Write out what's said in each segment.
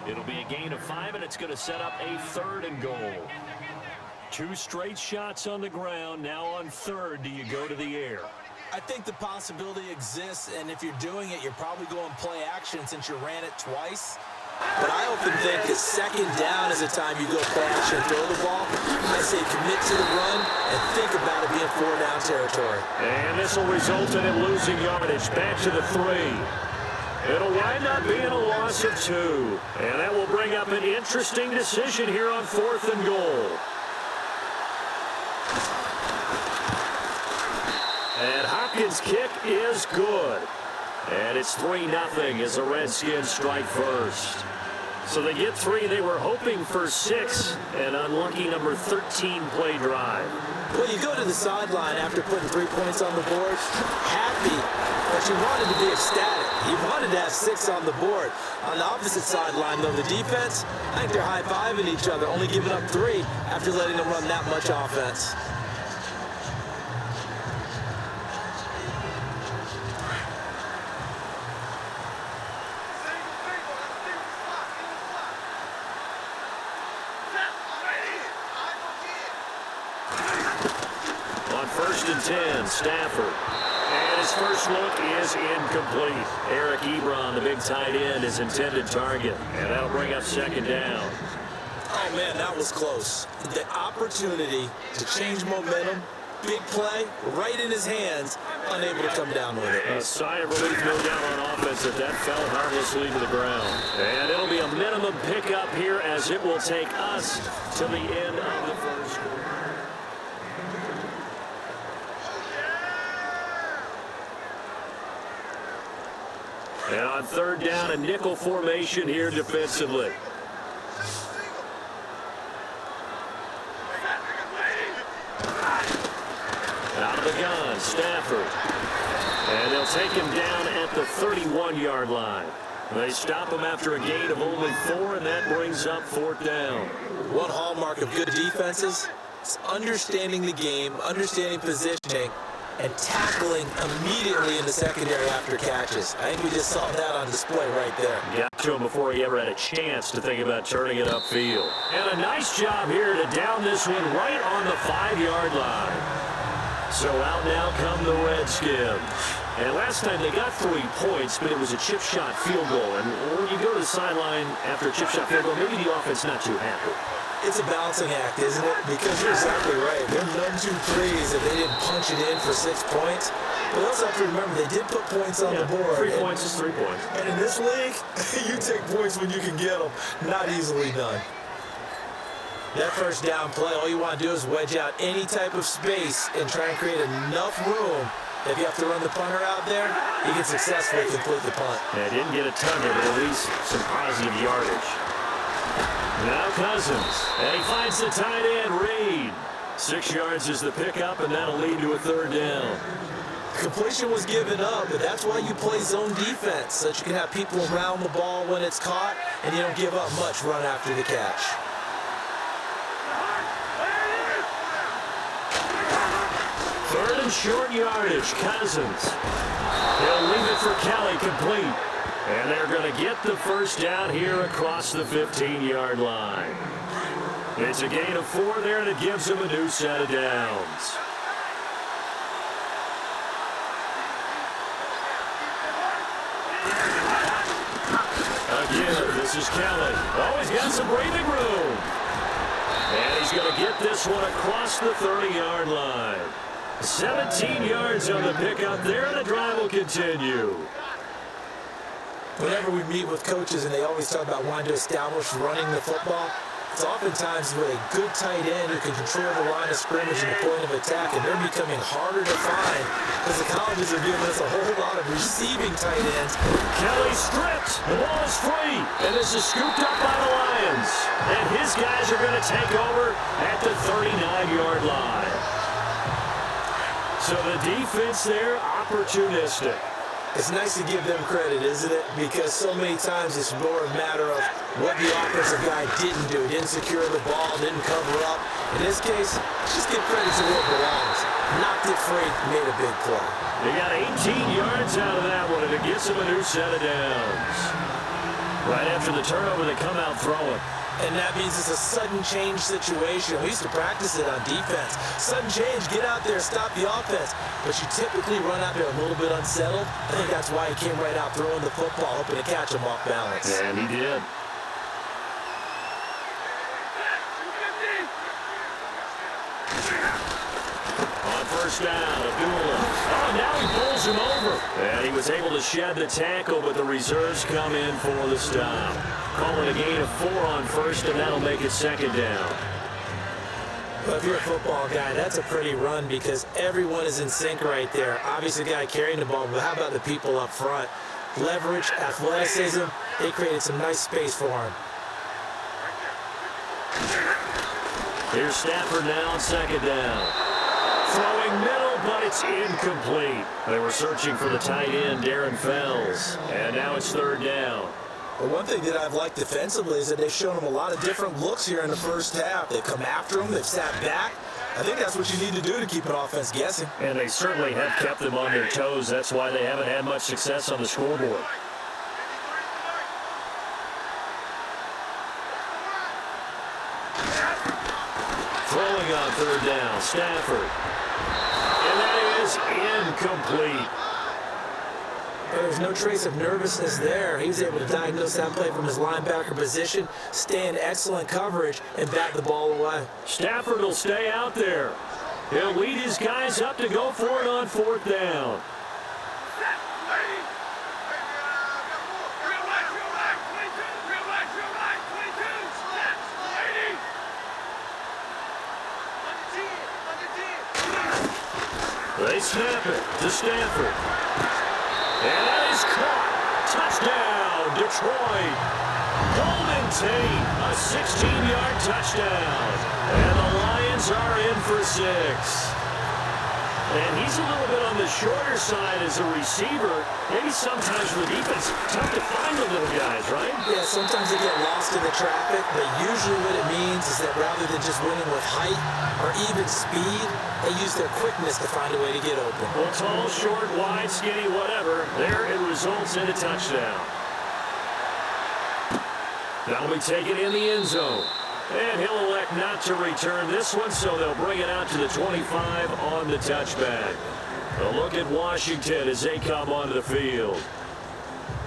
It'll be a gain of 5, and it's going to set up a 3rd and goal. 2 straight shots on the ground. Now on 3rd, do you go to the air? I think the possibility exists, and if you're doing it, you're probably going play action since you ran it twice. But I often think that 2nd down is the time you go play action, throw the ball. I say commit to the run and think about it being 4-down territory. And this will result in him losing yardage. Back to the 3. It'll wind up being a loss of 2. And that will bring up an interesting decision here on 4th and goal. And Hopkins' kick is good. And it's 3-0 as the Redskins strike first. So they get 3. They were hoping for 6. An unlucky number 13 play drive. Well, you go to the sideline after putting 3 points on the board, happy, but you wanted to be ecstatic. You wanted to have 6 on the board. On the opposite sideline, though, the defense, I think they're high-fiving each other, only giving up 3 after letting them run that much offense. On 1st and 10, Stafford. And his first look is incomplete. Eric Ebron, the big tight end, his intended target. And that'll bring up 2nd down. Oh, man, that was close. The opportunity to change momentum, big play, right in his hands, unable to come down with it. A sigh of relief, no doubt, on offense that fell harmlessly to the ground. And it'll be a minimum pickup here as it will take us to the end of the first quarter. And on 3rd down, a nickel formation here defensively. Out of the gun, Stafford. And they'll take him down at the 31-yard line. They stop him after a gain of only 4, and that brings up 4th down. One hallmark of good defenses is understanding the game, understanding positioning, and tackling immediately in the secondary after catches. I think we just saw that on display right there. Got to him before he ever had a chance to think about turning it upfield. And a nice job here to down this one right on the 5-yard line. So out now come the Redskins. And last time they got 3 points, but it was a chip shot field goal. And when you go to the sideline after a chip shot field goal, maybe the offense not too happy. It's a balancing act, isn't it? Because you're exactly right. They're none too pleased that they didn't punch it in for 6 points. But also have to remember, they did put points on the board. 3 points is 3 points. And in this league, you take points when you can get them. Not easily done. That 1st down play, all you want to do is wedge out any type of space and try and create enough room. If you have to run the punter out there, you can successfully complete the punt. Yeah, didn't get a ton of it, but at least some positive yardage. Now Cousins, and he finds the tight end, Reed. 6 yards is the pickup, and that'll lead to a 3rd down. Completion was given up, but that's why you play zone defense, so that you can have people around the ball when it's caught, and you don't give up much run after the catch. 3rd and short yardage, Cousins. He'll leave it for Kelly, complete. And they're going to get the 1st down here across the 15-yard line. It's a gain of 4 there, and it gives them a new set of downs. Again, this is Kelly. Oh, he's got some breathing room. And he's going to get this one across the 30-yard line. 17 yards on the pickup there, and the drive will continue. Whenever we meet with coaches and they always talk about wanting to establish running the football, it's oftentimes with a good tight end who can control the line of scrimmage and the point of attack, and they're becoming harder to find because the colleges are giving us a whole lot of receiving tight ends. Kelly stripped. The ball is free, and this is scooped up by the Lions. And his guys are going to take over at the 39-yard line. So the defense there, opportunistic. It's nice to give them credit, isn't it? Because so many times it's more a matter of what the offensive guy didn't do. Didn't secure the ball, didn't cover up. In this case, just give credit to where it belongs. Knocked it free, made a big play. They got 18 yards out of that one, and it gets them a new set of downs. Right after the turnover, they come out throwing. And that means it's a sudden change situation. We used to practice it on defense. Sudden change, get out there, stop the offense. But you typically run out there a little bit unsettled. I think that's why he came right out throwing the football, hoping to catch him off balance. And he did. On first down, Abdullah. Oh, now he pulls him over. And he was able to shed the tackle, but the reserves come in for the stop. Calling a gain of 4 on first, and that'll make it second down. Well, if you're a football guy, that's a pretty run because everyone is in sync right there. Obviously, the guy carrying the ball, but how about the people up front? Leverage, athleticism, they created some nice space for him. Here's Stafford now on second down. Throwing middle, but it's incomplete. They were searching for the tight end, Darren Fells, and now it's third down. Well, one thing that I've liked defensively is that they've shown him a lot of different looks here in the first half. They've come after him, they've sat back. I think that's what you need to do to keep an offense guessing. And they certainly have kept them on their toes. That's why they haven't had much success on the scoreboard. Throwing on third down, Stafford. And that is incomplete. But there's no trace of nervousness there. He was able to diagnose that play from his linebacker position, stay in excellent coverage, and bat the ball away. Stafford will stay out there. He'll lead his guys up to go for it on fourth down. They snap it to Stafford. And that is caught. Touchdown, Detroit. Golden Tate, a 16-yard touchdown. And the Lions are in for 6. And he's a little bit on the shorter side as a receiver. Maybe sometimes for the defense, tough to find the little guys, right? Yeah, sometimes they get lost in the traffic, but usually what it means is that rather than just winning with height or even speed, they use their quickness to find a way to get open. Well, tall, short, wide, skinny, whatever. There it results in a touchdown. That'll be taken in the end zone. And he'll elect not to return this one, so they'll bring it out to the 25 on the touchback. A look at Washington as they come onto the field.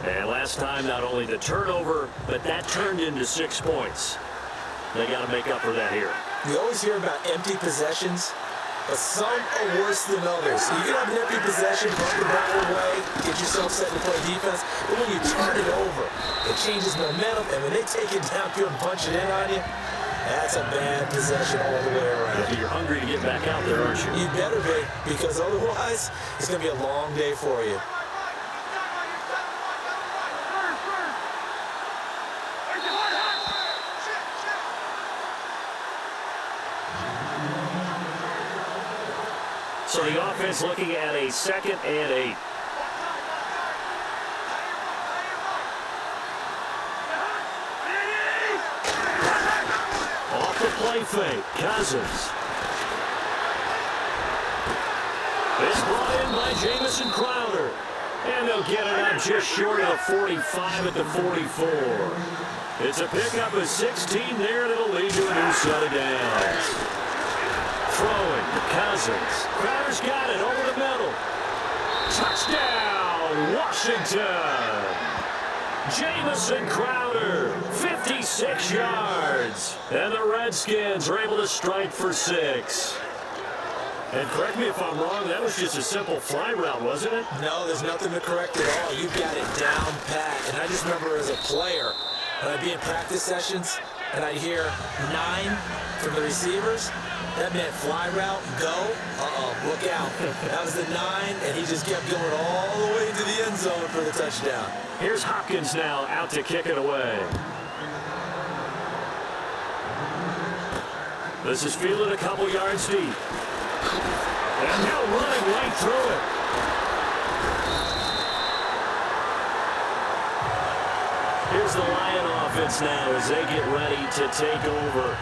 And last time, not only the turnover, but that turned into 6 points. They got to make up for that here. You always hear about empty possessions, but some are worse than others. You can have an empty possession, run the ball away, get yourself set to play defense, but when you turn it over, it changes momentum, and when they take it downfield and punch it in on you, that's a bad possession all the way around. You're hungry to get back out there, aren't you? You better be, because otherwise, it's going to be a long day for you. So the offense looking at a 2nd and 8. Off the play fake, Cousins. It's brought in by Jamison Crowder. And they'll get it up just short of the 45 at the 44. It's a pickup of 16 there, and it'll lead to a new set of downs. Throwing to Cousins. Crowder's got it over the middle. Touchdown, Washington. Jamison Crowder, 56 yards. And the Redskins are able to strike for 6. And correct me if I'm wrong, that was just a simple fly route, wasn't it? No, there's nothing to correct at all. You've got it down pat. And I just remember as a player, when I'd be in practice sessions, and I'd hear 9 from the receivers, that meant fly route, go, look out. That was the 9, and he just kept going all the way to the end zone for the touchdown. Here's Hopkins now out to kick it away. This is fielded a couple yards deep. And now running right through it. Here's the Lion offense now as they get ready to take over.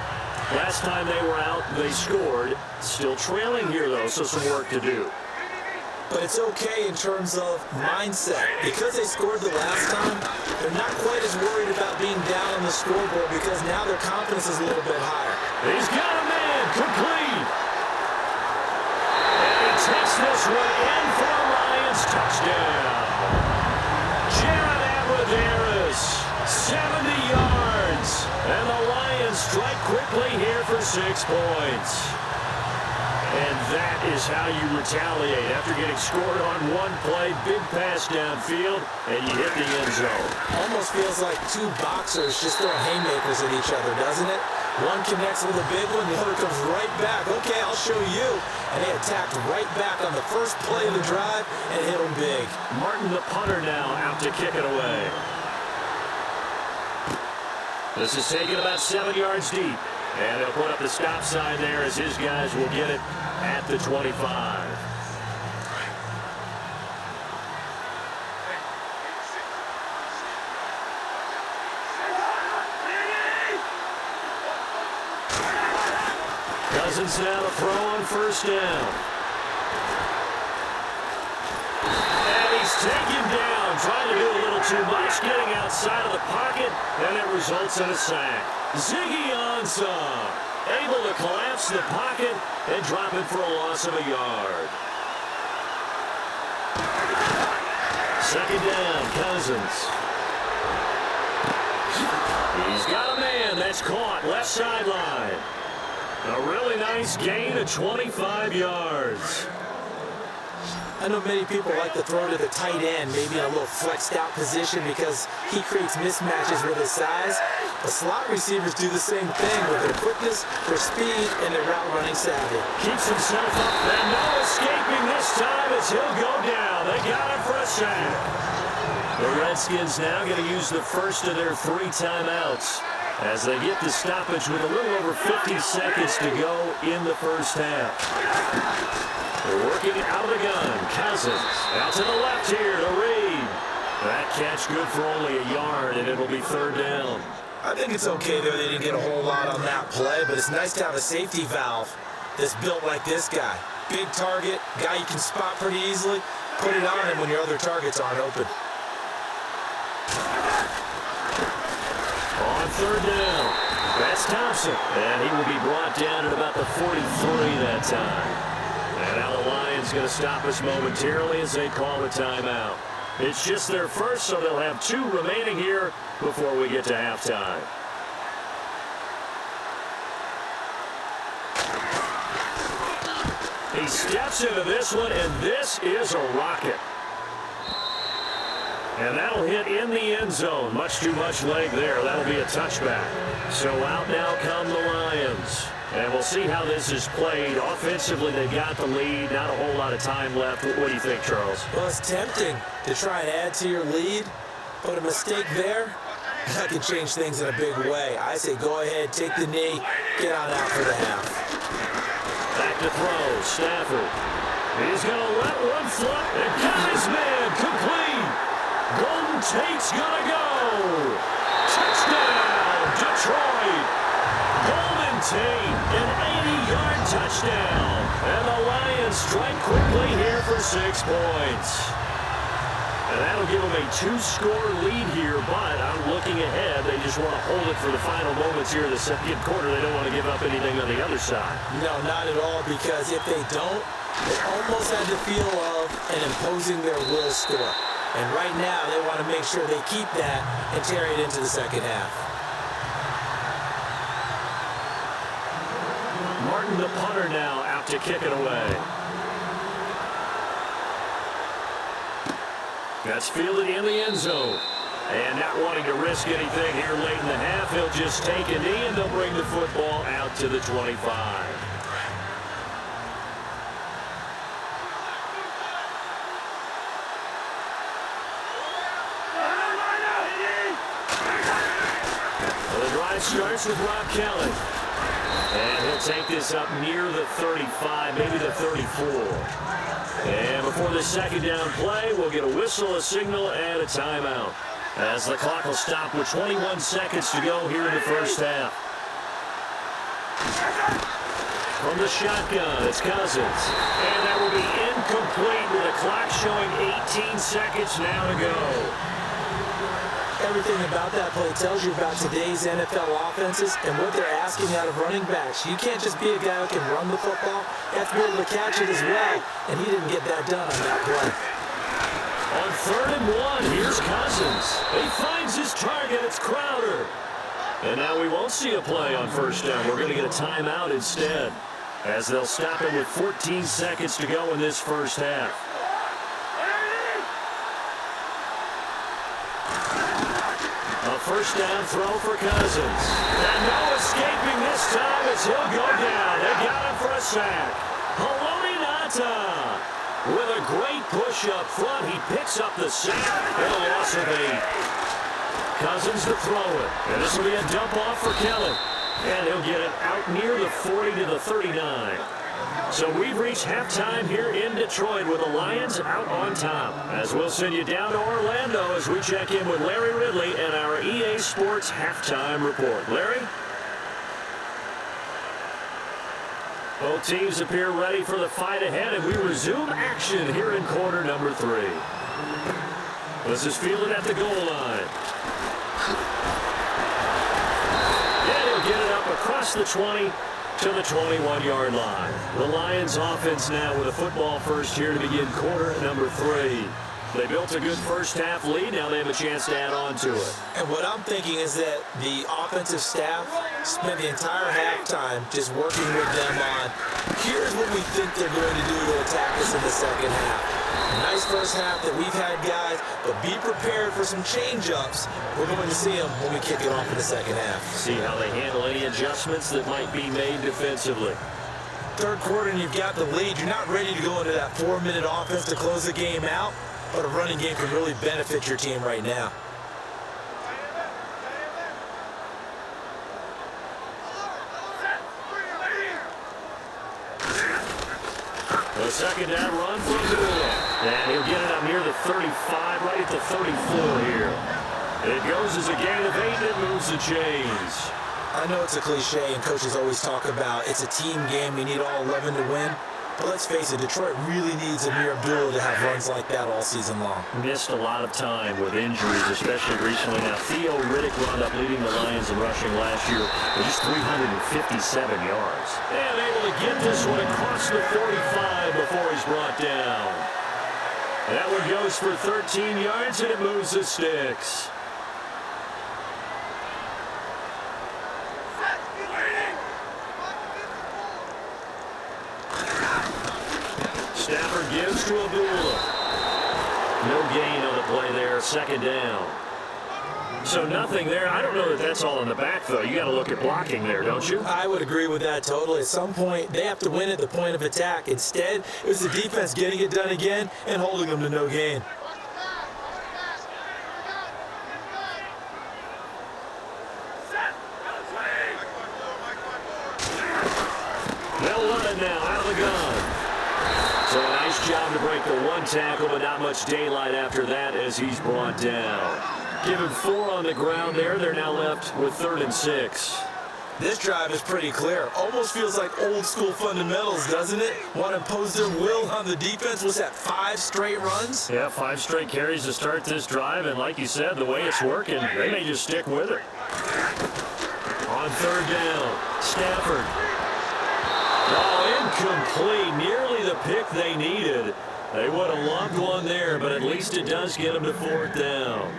Last time they were out, they scored. Still trailing here, though, so some work to do. but it's okay in terms of mindset. Because they scored the last time, they're not quite as worried about being down on the scoreboard because now their confidence is a little bit higher. He's got a man, complete. And he takes this one in for a Lions touchdown. Jared, 70 yards. And the Lions strike quickly here for 6 points. And that is how you retaliate after getting scored on one play, big pass downfield, and you hit the end zone. Almost feels like two boxers just throwing haymakers at each other, doesn't it? One connects with a big one, the other comes right back. Okay, I'll show you. And they attacked right back on the first play of the drive and hit them big. Martin, the punter, now out to kick it away. This is taken about 7 yards deep. And he'll put up the stop sign there as his guys will get it at the 25. Cousins now to throw on first down. And he's taken down, trying to do a little too much, getting outside of the pocket, and it results in a sack. Ziggy Ansah able to collapse the pocket and drop it for a loss of a yard. Second down, Cousins. He's got a man that's caught left sideline. A really nice gain of 25 yards. I know many people like to throw to the tight end, maybe in a little flexed out position because he creates mismatches with his size. But slot receivers do the same thing with their quickness, their speed, and their route running savvy. Keeps himself up, and no escaping this time as he'll go down. They got him for a sack. The Redskins now going to use the first of their 3 timeouts as they get the stoppage with a little over 50 seconds to go in the first half. They're working out of the gun. Cousins out to the left here to Reed. That catch good for only a yard, and it'll be third down. I think it's okay there. They didn't get a whole lot on that play, but it's nice to have a safety valve that's built like this guy. Big target, guy you can spot pretty easily. Put it on him when your other targets aren't open. On third down, that's Thompson. And he will be brought down at about the 43 that time. And now the Lions going to stop us momentarily as they call a timeout. It's just their first, so they'll have 2 remaining here before we get to halftime. He steps into this one, and this is a rocket. And that'll hit in the end zone. Much too much leg there. That'll be a touchback. So out now come the Lions. And we'll see how this is played. Offensively, they've got the lead. Not a whole lot of time left. What do you think, Charles? Well, it's tempting to try and add to your lead, but a mistake there, that can change things in a big way. I say go ahead, take the knee, get on out for the half. Back to throw, Stafford. He's going to let one flip and got his man complete. Golden Tate's going to go. Touchdown, Detroit. Golden Tate, an 80-yard touchdown. And the Lions strike quickly here for 6 points. And that'll give them a 2-score lead here, but I'm looking ahead. They just want to hold it for the final moments here in the second quarter. They don't want to give up anything on the other side. No, not at all, because if they don't, they almost had the feel of an imposing their will score. And right now, they want to make sure they keep that and carry it into the second half. Martin, the punter, now out to kick it away. That's fielded in the end zone. And not wanting to risk anything here late in the half, he'll just take a knee and they'll bring the football out to the 25. Well, the drive starts with Rob Kelly. And he'll take this up near the 35, maybe the 34. And before the second down play, we'll get a whistle, a signal, and a timeout. As the clock will stop with 21 seconds to go here in the first half. From the shotgun, it's Cousins. And that will be incomplete with the clock showing 18 seconds now to go. Everything about that play tells you about today's NFL offenses and what they're asking out of running backs. You can't just be a guy who can run the football. You have to be able to catch it as well, and he didn't get that done on that play. On 3rd and 1, here's Cousins. He finds his target. It's Crowder. And now we won't see a play on 1st down. We're going to get a timeout instead, as they'll stop him with 14 seconds to go in this 1st half. A 1st down throw for Cousins. And no escaping this time as he'll go down. They got him for a sack. Haloti Ngata with a great push up front. He picks up the sack and a loss of 8. Cousins to throw it. And this will be a dump off for Kelly. And he'll get it out near the 40 to the 39. So we've reached halftime here in Detroit with the Lions out on top. As we'll send you down to Orlando as we check in with Larry Ridley and our EA Sports halftime report. Larry? Both teams appear ready for the fight ahead, and we resume action here in quarter number 3. This is fielded at the goal line. And he'll get it up across the 20 to the 21-yard line. The Lions offense now with a football first here to begin quarter number 3. They built a good first half lead. Now they have a chance to add on to it. And what I'm thinking is that the offensive staff spent the entire halftime just working with them on, here's what we think they're going to do to attack us in the second half. A nice first half that we've had, guys, but be prepared for some change-ups. We're going to see them when we kick it off in the second half. See how they handle any adjustments that might be made defensively. 3rd quarter and you've got the lead. You're not ready to go into that 4-minute offense to close the game out, but a running game can really benefit your team right now. The 2nd down run for Abdullah. And he'll get it up near the 35, right at the 34 here. It goes as a gain of 8, and it moves the chains. I know it's a cliche, and coaches always talk about it's a team game. You need all 11 to win. But let's face it, Detroit really needs Amir Abdullah to have runs like that all season long. Missed a lot of time with injuries, especially recently. Now, Theo Riddick wound up leading the Lions in rushing last year with just 357 yards. And able to get this one across the 45 before he's brought down. That one goes for 13 yards, and it moves the sticks. Stafford gives to Abdullah. No gain on the play there, 2nd down. So nothing there. I don't know that that's all in the back, though. You got to look at blocking there, don't you? I would agree with that totally. At some point, they have to win at the point of attack. Instead, it was the defense getting it done again and holding them to no gain. They'll run it now out of the gun. So a nice job to break the 1 tackle, but not much daylight after that as he's brought down. Given 4 on the ground there, they're now left with 3rd and 6. This drive is pretty clear. Almost feels like old school fundamentals, doesn't it? Want to impose their will on the defense. Was that 5 straight runs? Yeah, 5 straight carries to start this drive, and like you said, the way it's working, they may just stick with it. On 3rd down, Stafford. Oh, incomplete. Nearly the pick they needed. They would have loved one there, but at least it does get them to 4th down.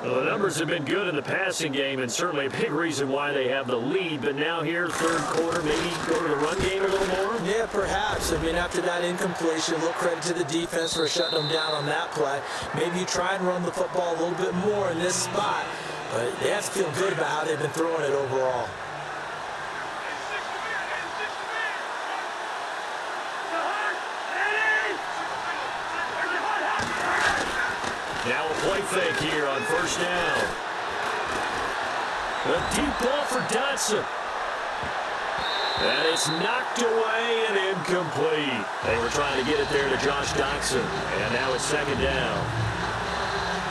Well, the numbers have been good in the passing game, and certainly a big reason why they have the lead. But now here, 3rd quarter, maybe go to the run game a little more? Yeah, perhaps. I mean, after that incompletion, a little credit to the defense for shutting them down on that play. Maybe you try and run the football a little bit more in this spot. But they have to feel good about how they've been throwing it overall. Now a play fake here on 1st down. A deep ball for Dotson. And it's knocked away and incomplete. They were trying to get it there to Josh Dotson. And now it's 2nd down.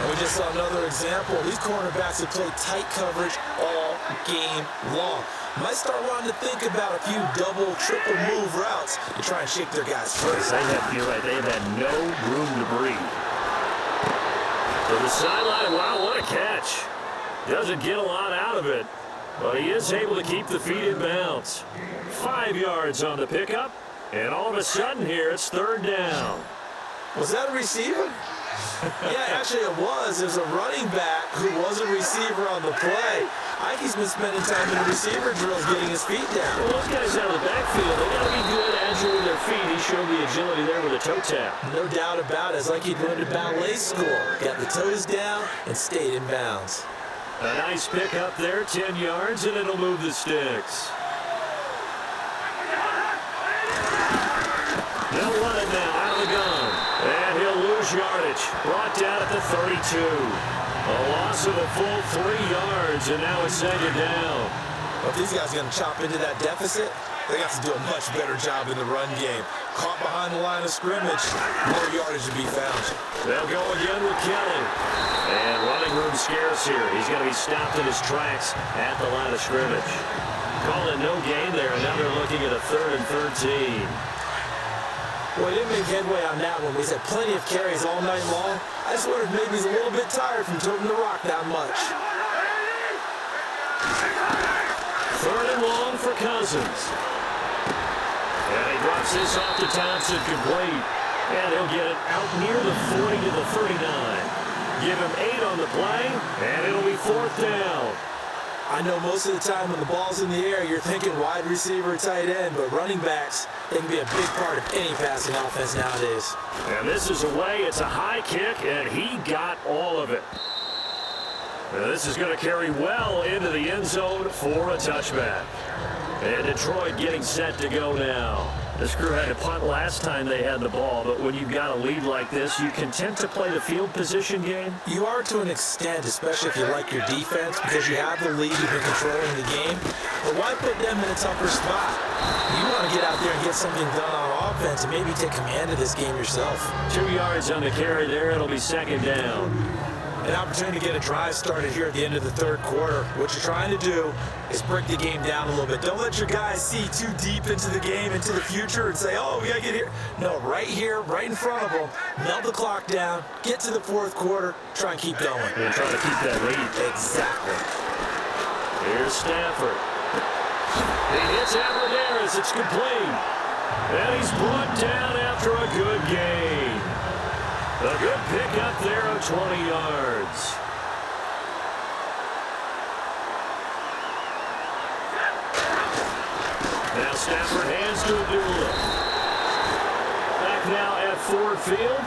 And we just saw another example. These cornerbacks have played tight coverage all game long. Might start wanting to think about a few double, triple move routes to try and shake their guys first. You're right. They've had no room to breathe. To the sideline. Wow, what a catch. Doesn't get a lot out of it, but he is able to keep the feet in bounds. 5 yards on the pickup, and all of a sudden here it's third down. Was that a receiver? Yeah, actually it was. There's a running back who was a receiver on the play. Ike's been spending time in the receiver drills getting his feet down. Well, those guys out of the backfield, they got to be good, agile with their feet. He showed the agility there with a toe tap. No doubt about it. It's like he'd learned to ballet school. Got the toes down and stayed in bounds. A nice pick up there, 10 yards, and it'll move the sticks. They'll run it now out of the gun. And he'll lose yardage. Brought down at the 32. A loss of a full 3 yards, and now it's second down. Well, if these guys are going to chop into that deficit, they got to do a much better job in the run game. Caught behind the line of scrimmage, more yardage to be found. They'll go again with Kelly. And running room scarce here. He's going to be stopped in his tracks at the line of scrimmage. Calling no gain there, and now they're looking at a 3rd and 13. Well, he didn't make headway on that one. He's had plenty of carries all night long. I just wondered if maybe he's a little bit tired from toting the rock that much. 3rd and long for Cousins. And he drops this off to Thompson, complete. And he'll get it out near the 40 to the 39. Give him 8 on the play, and it'll be 4th down. I know most of the time when the ball's in the air, you're thinking wide receiver, tight end, but running backs, they can be a big part of any passing offense nowadays. And this is away. It's a high kick, and he got all of it. Now this is going to carry well into the end zone for a touchback. And Detroit getting set to go now. This crew had to punt last time they had the ball, but when you've got a lead like this, you content to play the field position game? You are to an extent, especially if you like your defense, because you have the lead, you've been controlling the game. But why put them in a tougher spot? You want to get out there and get something done on offense and maybe take command of this game yourself. 2 yards on the carry there. It'll be second down. An opportunity to get a drive started here at the end of the 3rd quarter. What you're trying to do is break the game down a little bit. Don't let your guys see too deep into the game, into the future, and say, oh, we got to get here. No, right here, right in front of them, melt the clock down, get to the 4th quarter, try and keep going. And try to keep that lead. Exactly. Here's Stafford. He hits Alvarez. It's complete. And he's brought down after a good gain. A good pickup there of 20 yards. Now Stafford hands to Abdullah. Back now at Ford Field.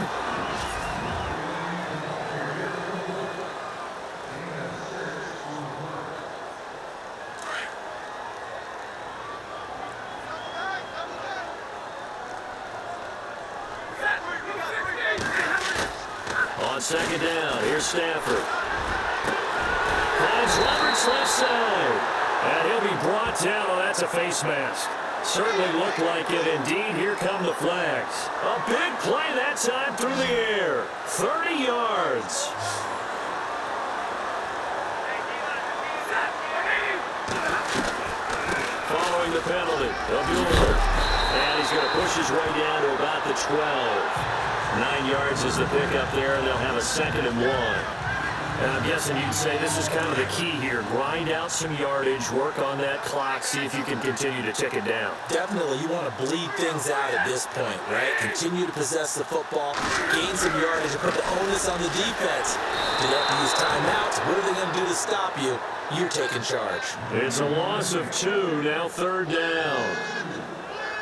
On second down, here's Stafford. Finds Leverage left side. And he'll be brought down. Oh, that's a face mask. Certainly looked like it. Indeed, here come the flags. A big play that time through the air. 30 yards. Following the penalty, Abdullah. And he's going to push his way down to about the 12. 9 yards is the pickup there, and they'll have a 2nd and 1. And I'm guessing you'd say this is kind of the key here. Grind out some yardage, work on that clock, see if you can continue to tick it down. Definitely, you want to bleed things out at this point, right? Continue to possess the football, gain some yardage, and put the onus on the defense. Do they have to use timeouts? What are they going to do to stop you? You're taking charge. It's a loss of 2, now 3rd down.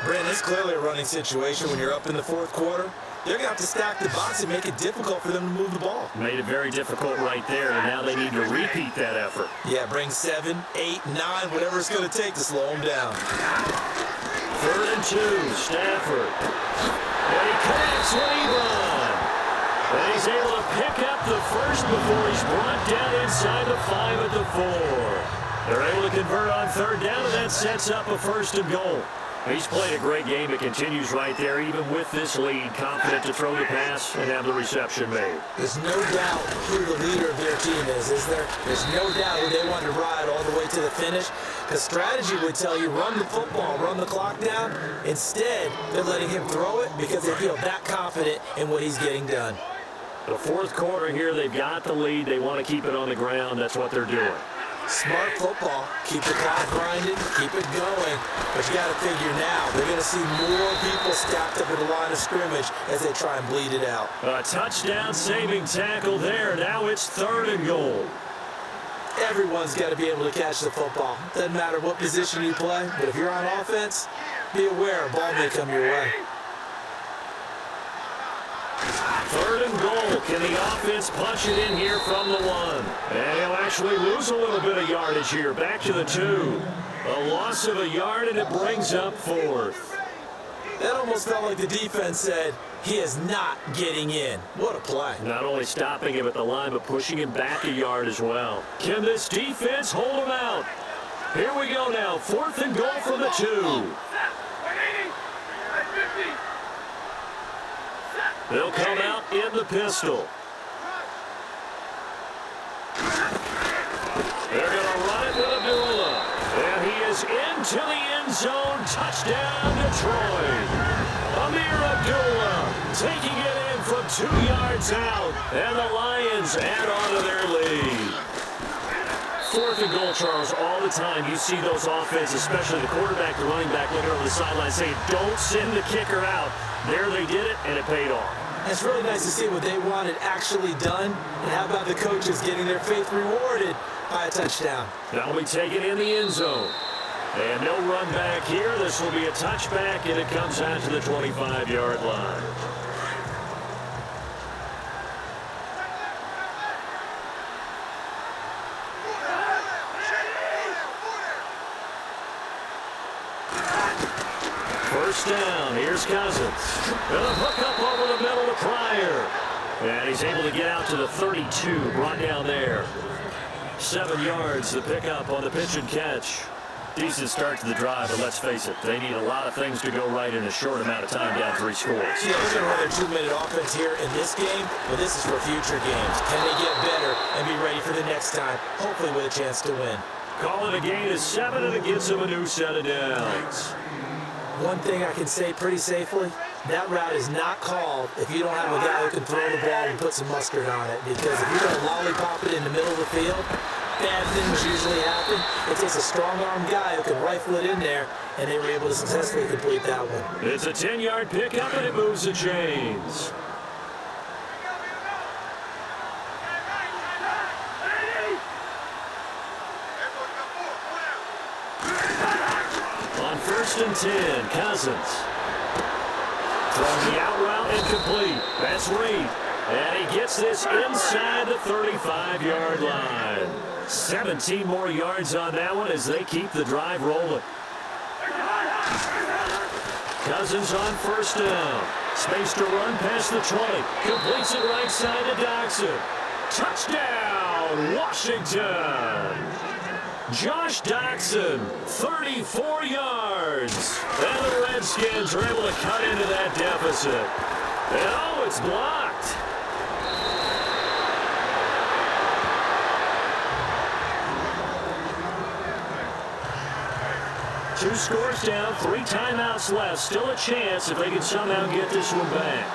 Brandon, it's clearly a running situation when you're up in the 4th quarter. They're going to have to stack the box and make it difficult for them to move the ball. Made it very difficult right there, and now they need to repeat that effort. Yeah, bring 7, 8, 9, whatever it's going to take to slow them down. 3rd and 2, Stafford. And he connects with Ebron. And he's able to pick up the first before he's brought down inside the 5 at the 4. They're able to convert on 3rd down, and that sets up a 1st and goal. He's played a great game. It continues right there, even with this lead. Confident to throw the pass and have the reception made. There's no doubt who the leader of their team is there? There's no doubt who they want to ride all the way to the finish. Because strategy would tell you, run the football, run the clock down. Instead, they're letting him throw it because they feel that confident in what he's getting done. The fourth quarter here, they've got the lead. They want to keep it on the ground. That's what they're doing. Smart football. Keep the clock grinding, keep it going. But you got to figure now, they're going to see more people stacked up at the line of scrimmage as they try and bleed it out. A touchdown-saving tackle there. Now it's 3rd and goal. Everyone's got to be able to catch the football. Doesn't matter what position you play, but if you're on offense, be aware a ball may come your way. 3rd and goal. Can the offense punch it in here from the 1? And he'll actually lose a little bit of yardage here. Back to the 2. A loss of a yard, and it brings up 4th. That almost felt like the defense said, he is not getting in. What a play. Not only stopping him at the line, but pushing him back a yard as well. Can this defense hold him out? Here we go now. 4th and goal from the 2. They'll come out in the pistol. They're going to run it with Abdullah. And he is into the end zone. Touchdown, Detroit. Amir Abdullah taking it in from 2 yards out. And the Lions add on to their lead. 4th and goal, Charles. All the time you see those offenses, especially the quarterback, the running back, looking over the sideline saying, don't send the kicker out. There they did it, and it paid off. It's really nice to see what they wanted actually done. And how about the coaches getting their faith rewarded by a touchdown? That'll be taken in the end zone. And no run back here. This will be a touchback, and it comes out to the 25-yard line. First down. Here's Cousins. And a hook up over the middle to Pryor. And he's able to get out to the 32. Brought down there. 7 yards to pick up on the pitch and catch. Decent start to the drive, but let's face it, they need a lot of things to go right in a short amount of time, down 3 scores. Yeah, they're going to run their 2-minute offense here in this game, but this is for future games. Can they get better and be ready for the next time, hopefully with a chance to win? Calling a gain of 7, and it gives them a new set of downs. One thing I can say pretty safely, that route is not called if you don't have a guy who can throw the ball and put some mustard on it. Because if you're going to lollipop it in the middle of the field, bad things usually happen. It takes a strong-armed guy who can rifle it in there, and they were able to successfully complete that one. It's a 10-yard pickup, and it moves the chains. On 1st and 10, Cousins. Throwing the out route incomplete. That's Reed. And he gets this inside the 35-yard line. 17 more yards on that one as they keep the drive rolling. Cousins on 1st down. Space to run past the 20. Completes it right side to Doxson. Touchdown, Washington. Josh Doxson, 34 yards. And the Redskins are able to cut into that deficit. And oh, it's blocked. Two scores down, 3 timeouts left. Still a chance if they can somehow get this one back.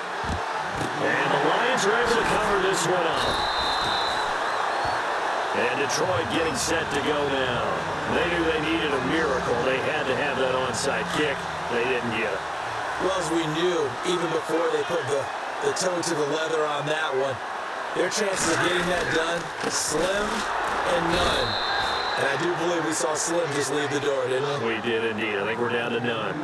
And the Lions are able to cover this one up. And Detroit getting set to go now. They knew they needed a miracle. They had to have that onside kick. They didn't get it. Well, as we knew, even before they put the toe to the leather on that one, their chances of getting that done, slim and none. And I do believe we saw Slim just leave the door, didn't we? We did indeed. I think we're down to none.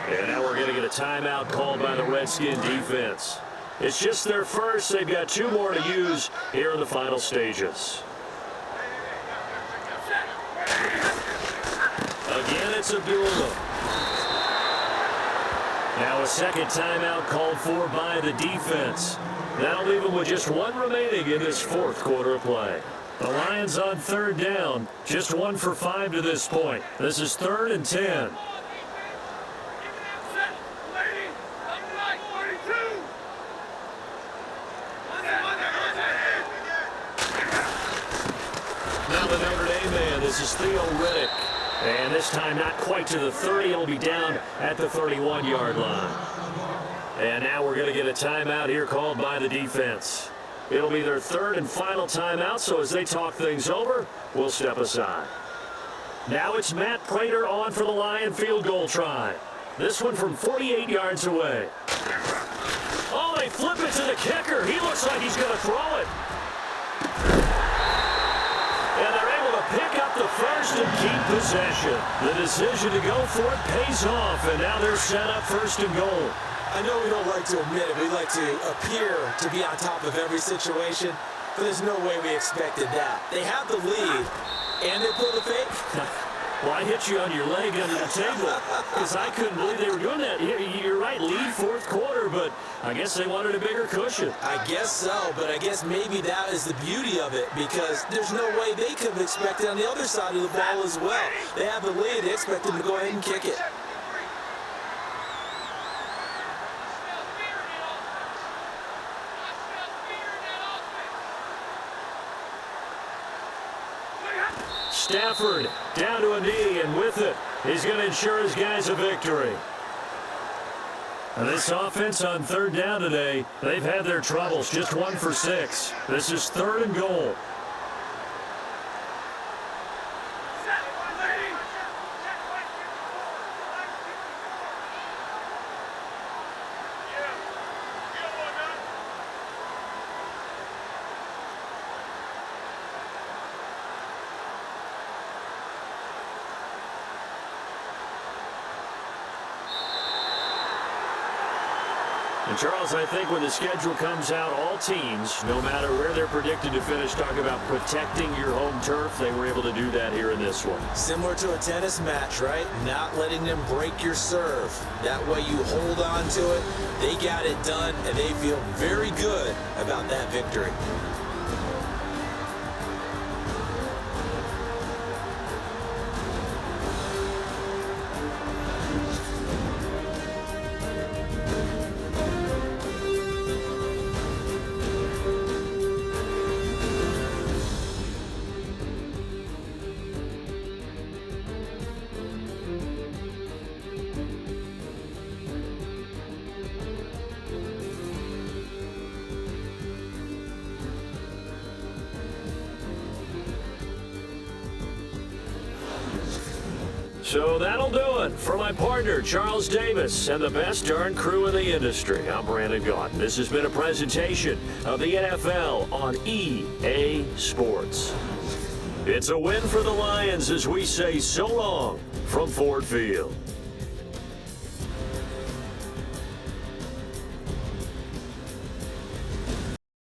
And now we're going to get a timeout called by the Redskin defense. It's just their first. They've got 2 more to use here in the final stages. Again, it's Abdullah. Now a second timeout called for by the defense. That'll leave them with just 1 remaining in this 4th quarter of play. The Lions on 3rd down. Just 1 for 5 to this point. This is 3rd and 10. is Theo Riddick. And this time not quite to the 30. He'll be down at the 31-yard line. And now we're going to get a timeout here called by the defense. It'll be their third and final timeout, so as they talk things over, we'll step aside. Now it's Matt Prater on for the Lion field goal try. This one from 48 yards away. Oh, they flip it to the kicker. He looks like he's going to throw it. And they're able to pick up the first and keep possession. The decision to go for it pays off, and now they're set up first and goal. I know we don't like to admit it. We like to appear to be on top of every situation, but there's no way we expected that. They have the lead, and they pull the fake. Well, I hit you on your leg under the table because I couldn't believe they were doing that. You're right, lead fourth quarter, but I guess they wanted a bigger cushion. I guess so, but I guess maybe that is the beauty of it because there's no way they could have expected on the other side of the ball as well. They have the lead. They expect them to go ahead and kick it. Stafford down to a knee, and with it, he's going to ensure his guys a victory. And this offense on third down today, they've had their troubles, just 1 for 6. This is third and goal. And Charles, I think when the schedule comes out, all teams, no matter where they're predicted to finish, talk about protecting your home turf. They were able to do that here in this one. Similar to a tennis match, right? Not letting them break your serve. That way you hold on to it. They got it done, and they feel very good about that victory. So that'll do it for my partner, Charles Davis, and the best darn crew in the industry. I'm Brandon Gaunt. This has been a presentation of the NFL on EA Sports. It's a win for the Lions as we say so long from Ford Field.